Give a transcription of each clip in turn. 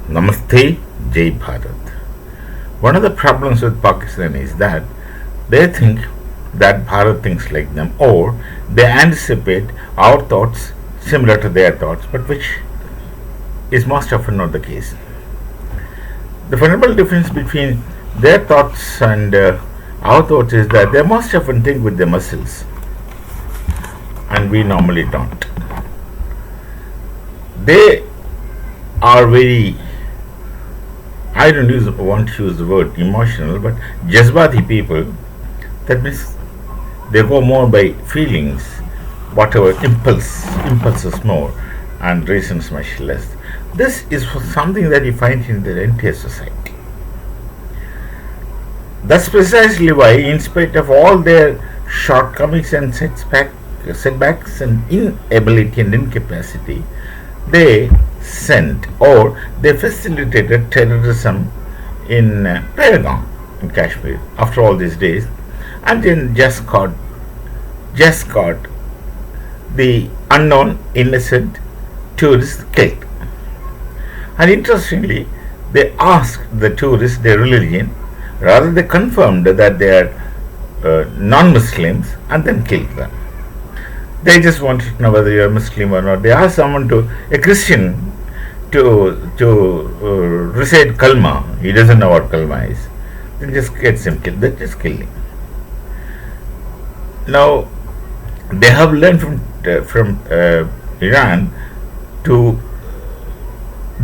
Namaste, Jai Bharat. One of the problems with Pakistan is that they think that Bharat thinks like them, or they anticipate our thoughts similar to their thoughts, but which is most often not the case. The fundamental difference between their thoughts and our thoughts is that they most often think with their muscles, and we normally don't. They are very, I don't want to use the word emotional, but Jazbati people, that means they go more by feelings, whatever impulses more, and reasons much less. This is something that you find in the entire society. That's precisely why, in spite of all their shortcomings and setbacks and inability and incapacity, they sent or they facilitated terrorism in Paragon in Kashmir after all these days, and then just got the unknown innocent tourists killed. And interestingly, they asked the tourists their religion, rather they confirmed that they are non-Muslims and then killed them. They just wanted to know whether you are Muslim or not. They asked a Christian, to recite Kalma. He doesn't know what Kalma is. Then just gets him killed. They just kill him. Now, they have learned from Iran to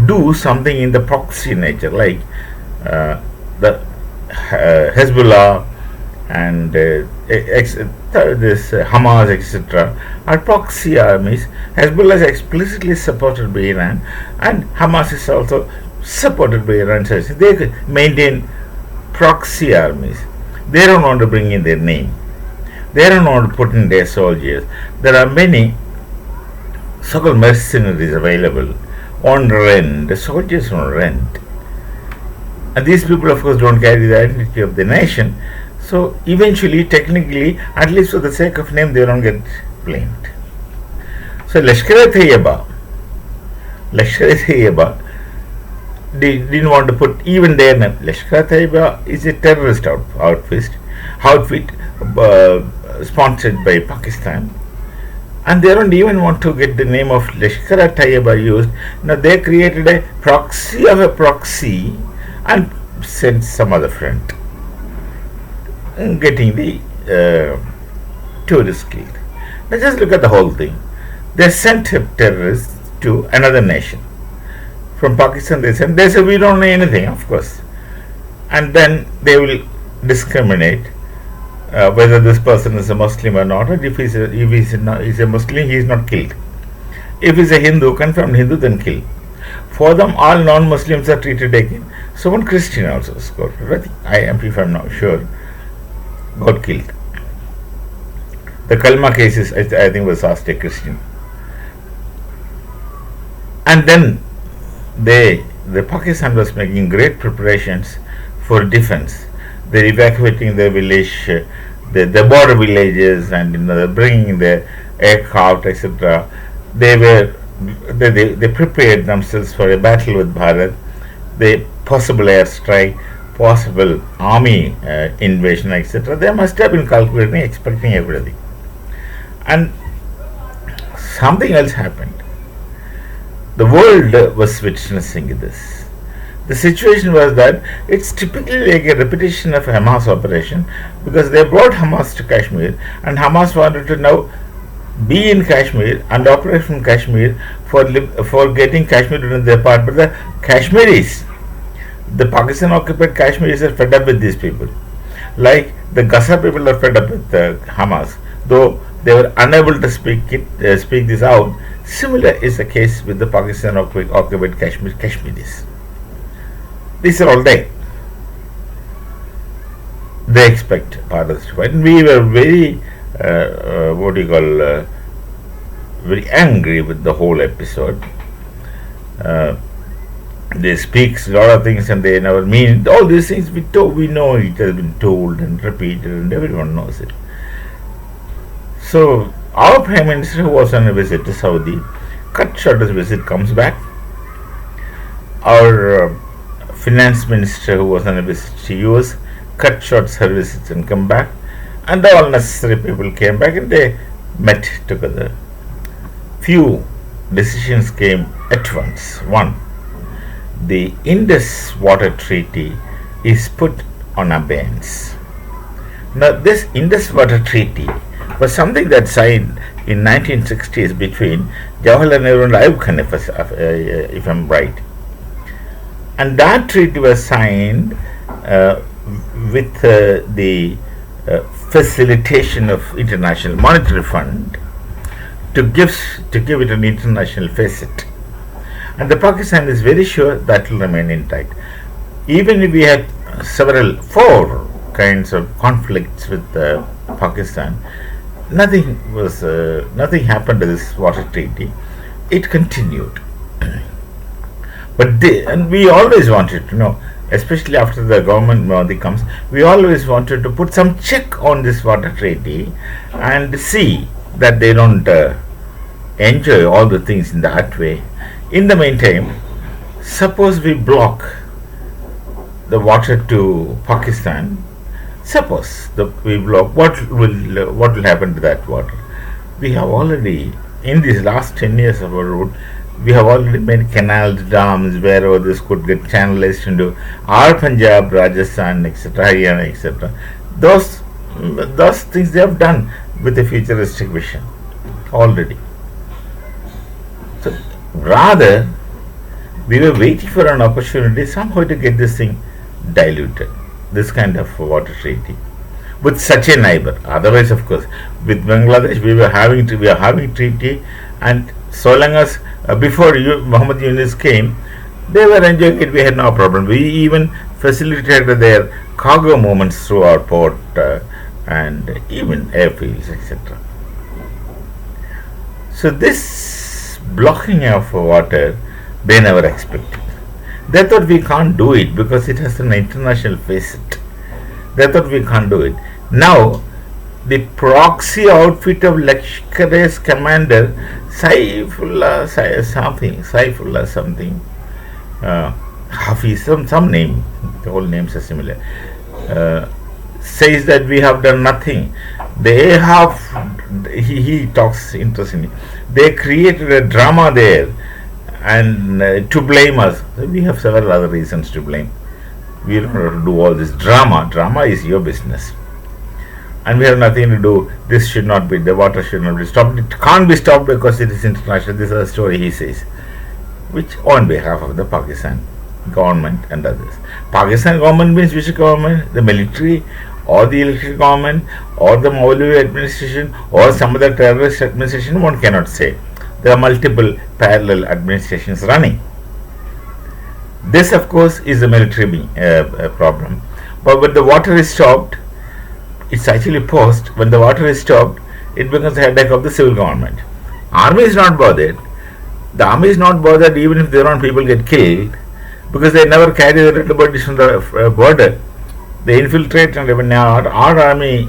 do something in the proxy nature, like the Hezbollah and this Hamas, etc., are proxy armies. Hezbollah is explicitly supported by Iran, and Hamas is also supported by Iran. So they maintain proxy armies. They don't want to bring in their name. They don't want to put in their soldiers. There are many so-called mercenaries available on rent. The soldiers on rent. And these people, of course, don't carry the identity of the nation. So eventually, technically, at least for the sake of name, they don't get blamed. So Lashkar-e-Taiba, they didn't want to put even their name. Lashkar-e-Taiba is a terrorist outfit sponsored by Pakistan. And they don't even want to get the name of Lashkar-e-Taiba used. Now they created a proxy of a proxy and sent some other friend, getting the tourists killed. Now just look at the whole thing. They sent terrorists to another nation. From Pakistan they said we don't know anything, of course. And then they will discriminate whether this person is a Muslim or not, and if he's a Muslim, he is not killed. If he's a Hindu, confirmed Hindu, then killed. For them, all non-Muslims are treated again. So one Christian also got, if I'm not sure, got killed. The Kalma cases, I think, was asked a Christian. And then the Pakistan was making great preparations for defense. They're evacuating the village, the border villages, and they're bringing the aircraft, etc. They prepared themselves for a battle with Bharat, the possible airstrike, possible army invasion, etc. They must have been calculating, expecting everything. And something else happened. The world was witnessing this. The situation was that it's typically like a repetition of a Hamas operation, because they brought Hamas to Kashmir, and Hamas wanted to now be in Kashmir and operate from Kashmir for getting Kashmir into their part. But the Kashmiris, the Pakistan occupied Kashmiris, are fed up with these people. Like the Gaza people are fed up with Hamas, though they were unable to speak this out. Similar is the case with the Pakistan occupied Kashmiris. These are all there. They expect Bharat to fight. And we were very, very angry with the whole episode. They speak a lot of things and they never mean it. All these things we know it has been told and repeated, and everyone knows it. So our Prime Minister, who was on a visit to Saudi, cut short his visit, comes back, our finance minister, who was on a visit to US, cut short services and come back, and all necessary people came back and they met together. Few decisions came at once. One, the Indus water treaty is put on abeyance. Now, this Indus water treaty was something that signed in 1960s between Jawaharlal Nehru and Ayub Khan, if I'm right. And that treaty was signed with the facilitation of International Monetary Fund to give it an international facet. And the Pakistan is very sure that will remain intact. Even if we had four kinds of conflicts with Pakistan, nothing happened to this water treaty. It continued. And we always wanted to know, especially after the government Modi comes, we always wanted to put some check on this water treaty and see that they don't enjoy all the things in that way. In the meantime, suppose we block the water to Pakistan. Suppose we block, what will happen to that water? We have already, in these last 10 years of our route, we have already made canals, dams, wherever this could get channelized into our Punjab, Rajasthan, etc., Haryana, etc. Those things they have done with a futuristic vision already. So rather, we were waiting for an opportunity somehow to get this thing diluted, this kind of water treaty, with such a neighbor. Otherwise, of course, with Bangladesh, we are having treaty, and so long as before Muhammad Yunus came, they were enjoying it. We had no problem. We even facilitated their cargo movements through our port and even airfields, etc. So this blocking of water, they never expected. They thought we can't do it because it has an international facet. They thought we can't do it. Now, the proxy outfit of Lashkar's commander, Saifullah something, Hafiz, some name, the whole names are similar, says that we have done nothing. They have, he talks interestingly, they created a drama there and to blame us. We have several other reasons to blame. We don't have to do all this drama. Drama is your business. And we have nothing to do. This should not be, the water should not be stopped. It can't be stopped because it is international. This is a story he says, which on behalf of the Pakistan government and others. Pakistan government means which government? The military, or the elected government, or the Maulvi administration, or some other terrorist administration, one cannot say. There are multiple parallel administrations running. This, of course, is a military problem. But when the water is stopped, it's actually post. When the water is stopped, it becomes a headache of the civil government. Army is not bothered. The army is not bothered even if their own people get killed, because they never carry the dead bodies from the border. They infiltrate, and when our army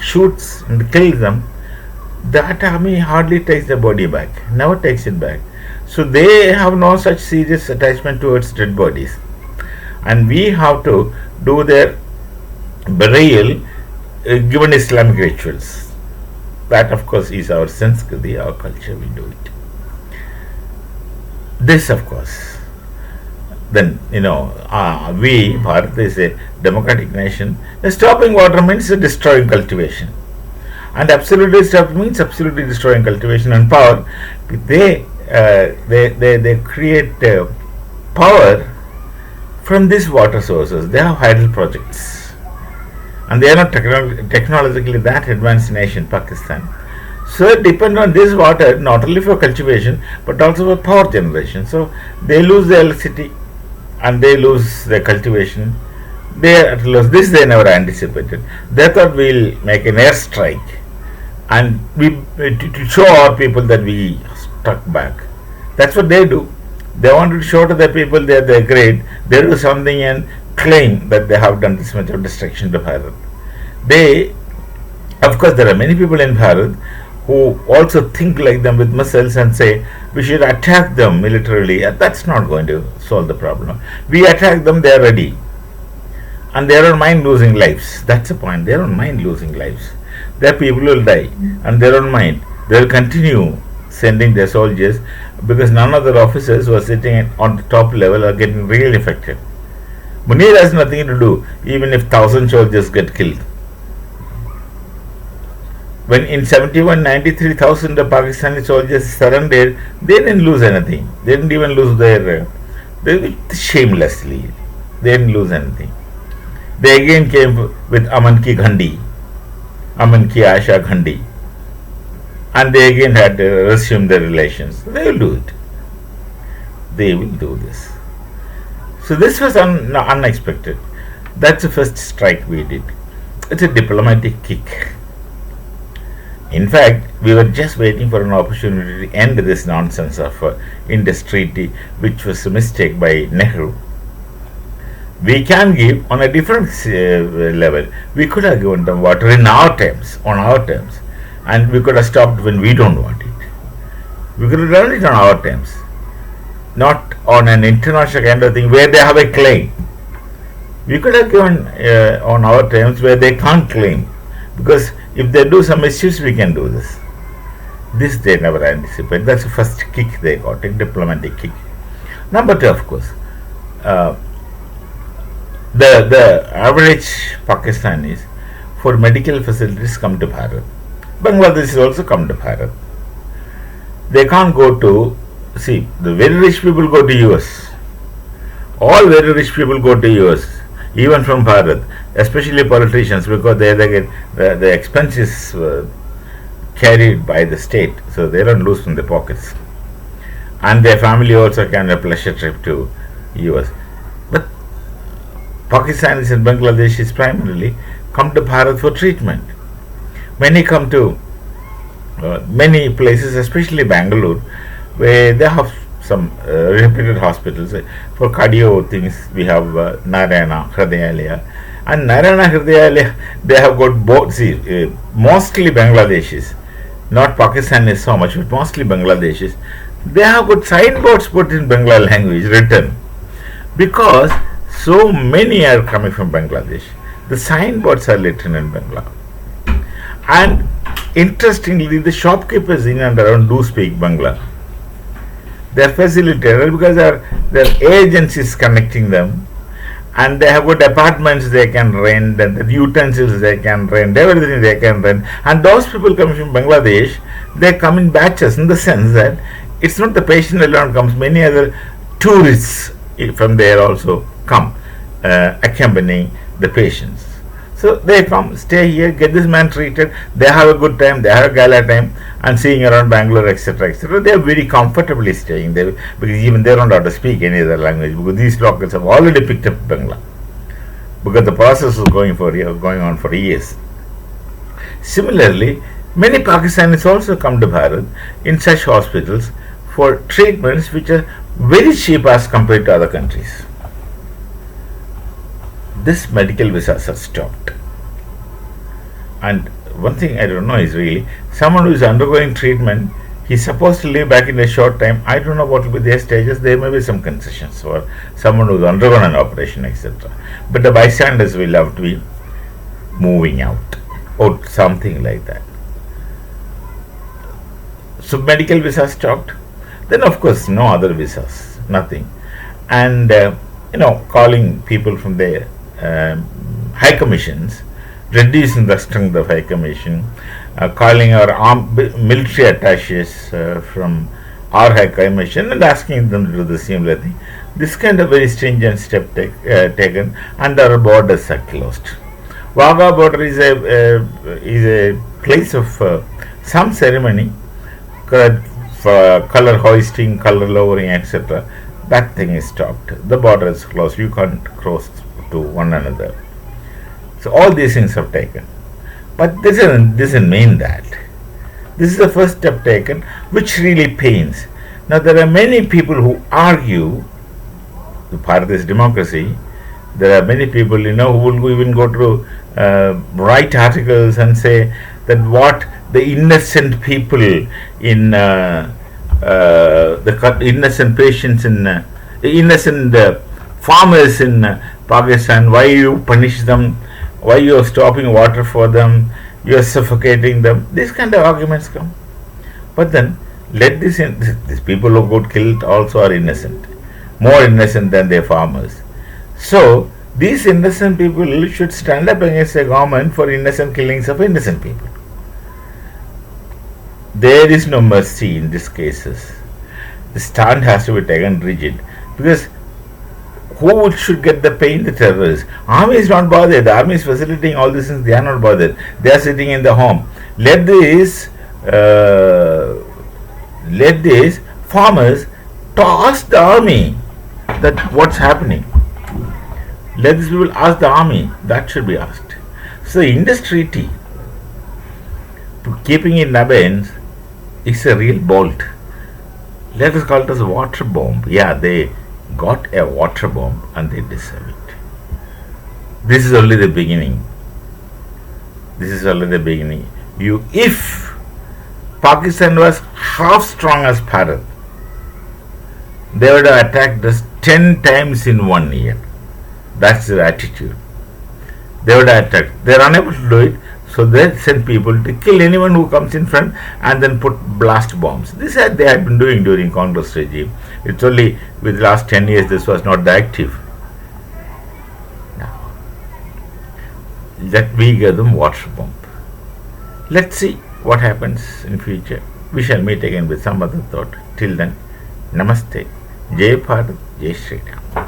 shoots and kills them, that army hardly takes the body back, never takes it back. So they have no such serious attachment towards dead bodies. And we have to do their burial given Islamic rituals. That, of course, is our Sanskriti, our culture, we do it. This, of course, then, we, Bharat is a democratic nation. Stopping water means destroying cultivation. And absolutely stop means absolutely destroying cultivation and power. They create power from these water sources. They have hydel projects, and they are not technologically that advanced nation, Pakistan. So it depends on this water not only for cultivation but also for power generation. So they lose the electricity and they lose the cultivation. They lose this. They never anticipated. They thought we'll make an airstrike, and to show our people that we struck back. That's what they do. They wanted to show to the people that they're great. They do something and claim that they have done this much of destruction to Bharat. Of course, there are many people in Bharat who also think like them with missiles and say we should attack them militarily. That's not going to solve the problem. We attack them, they are ready. And they don't mind losing lives. That's the point. They don't mind losing lives. Their people will die, and they don't mind. They will continue sending their soldiers because none of their officers who are sitting on the top level are getting really affected. Munir has nothing to do, even if 1,000 soldiers get killed. When in 71, 93,000 Pakistani soldiers surrendered, they didn't lose anything. They didn't even lose their. They shamelessly. They didn't lose anything. They again came with Aman Ki Ghandi, Aman Ki Asha Ghandi, and they again had to resume their relations. They will do it. They will do this. So this was unexpected. That's the first strike we did. It's a diplomatic kick. In fact, we were just waiting for an opportunity to end this nonsense of Indus Treaty, which was a mistake by Nehru. We can give on a different level. We could have given them water in our terms, on our terms, and we could have stopped when we don't want it. We could have done it on our terms, not on an international kind of thing where they have a claim. We could have given on our terms where they can't claim, because if they do some mischiefs, we can do this. This they never anticipate. That's the first kick they got, a diplomatic kick. Number two, of course, the average Pakistanis for medical facilities come to Bharat. Bangladeshis also come to Bharat. They can't go to, see, the very rich people go to US. All very rich people go to US, even from Bharat, especially politicians, because they get the expenses carried by the state, so they don't lose from their pockets. And their family also can have a pleasure trip to US. But Pakistanis and Bangladeshis primarily come to Bharat for treatment. Many come to many places, especially Bangalore, where they have some reputed hospitals. For cardio things, we have Narayana Hridayalaya. And Narayana Hridayalaya, they have got both, mostly Bangladeshis, not Pakistanis so much, but mostly Bangladeshis. They have got signboards put in Bangla language written, because so many are coming from Bangladesh. The signboards are written in Bangla. And interestingly, the shopkeepers in and around do speak Bangla. They are facilitated because there are agencies connecting them, and they have got apartments they can rent, and the utensils they can rent, everything they can rent. And those people coming from Bangladesh, they come in batches, in the sense that it's not the patient alone comes, many other tourists from there also come accompanying the patients. So they come, stay here, get this man treated, they have a good time, they have a gala time, and seeing around Bangalore, etc., etc. They are very comfortably staying there, because even they don't have to speak any other language, because these locals have already picked up Bangla, because the process was going on for years. Similarly, many Pakistanis also come to Bharat in such hospitals for treatments which are very cheap as compared to other countries. This medical visas are stopped. And one thing I don't know is really, someone who is undergoing treatment, he's supposed to leave back in a short time. I don't know what will be their stages. There may be some concessions for someone who's undergone an operation, etc. But the bystanders will have to be moving out or something like that. So medical visas stopped. Then of course no other visas, nothing. And calling people from there, high commissions, reducing the strength of high commission, calling our military attaches from our high commission and asking them to do the similar thing. This kind of very stringent step taken, and our borders are closed. Wagah border is a place of some ceremony, color hoisting, color lowering, etc. That thing is stopped. The border is closed. You can't cross to one another. So all these things have taken. But this doesn't mean that. This is the first step taken, which really pains. Now there are many people who argue the Bharat is democracy. There are many people who will even go to write articles and say that what the innocent people in innocent patients in innocent farmers in Pakistan. Why you punish them? Why you are stopping water for them? You are suffocating them. These kind of arguments come. But then let these people who got killed also are innocent, more innocent than their farmers. So these innocent people should stand up against the government for innocent killings of innocent people. There is no mercy in these cases. The stand has to be taken rigid, because who should get the pain? The terrorists. Army is not bothered. The army is facilitating all these things. They are not bothered. They are sitting in the home. Let these farmers ask the army that what's happening. Let these people ask the army. That should be asked. So the Indus Treaty, keeping in abeyance, is a real bolt. Let us call it as a water bomb. Yeah, they got a water bomb and they deserve it. This is only the beginning. This is only the beginning. If Pakistan was half strong as Bharat, they would have attacked us 10 times in 1 year. That's their attitude. They would have attacked. They are unable to do it, so they send people to kill anyone who comes in front and then put blast bombs. This they had been doing during Congress regime. It's only with the last 10 years this was not that active. Now, let me give them water bomb. Let's see what happens in future. We shall meet again with some other thought. Till then, Namaste. Jai Bharat, Jai Shri Ram.